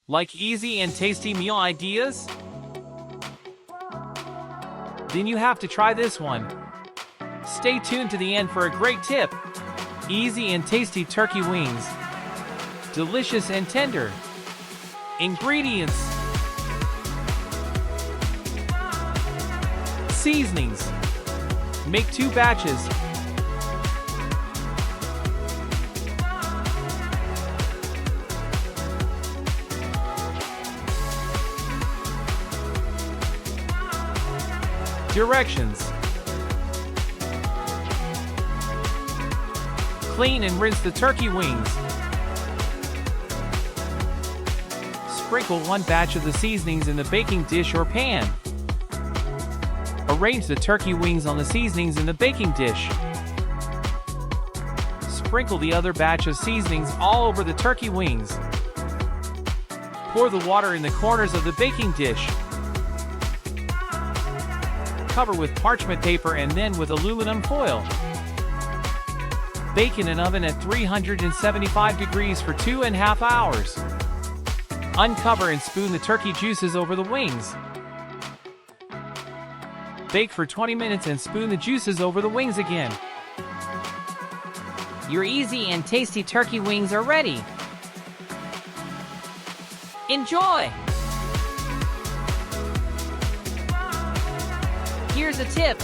Like easy and tasty meal ideas? Then you have to try this one. Stay tuned to the end for a great tip. Easy and tasty turkey wings. Delicious and tender. Ingredients. Seasonings. Make 2 batches. Directions. Clean and rinse the turkey wings. Sprinkle 1 batch of the seasonings in the baking dish or pan. Arrange the turkey wings on the seasonings in the baking dish. Sprinkle the other batch of seasonings all over the turkey wings. Pour the water in the corners of the baking dish. Cover with parchment paper and then with aluminum foil. Bake in an oven at 375 degrees for 2.5 hours. Uncover and spoon the turkey juices over the wings. Bake for 20 minutes and spoon the juices over the wings again. Your easy and tasty turkey wings are ready. Enjoy! Here's a tip.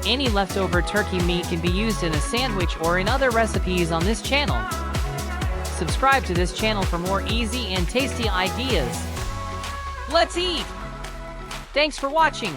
Any leftover turkey meat can be used in a sandwich or in other recipes on this channel. Subscribe to this channel for more easy and tasty ideas. Let's eat! Thanks for watching.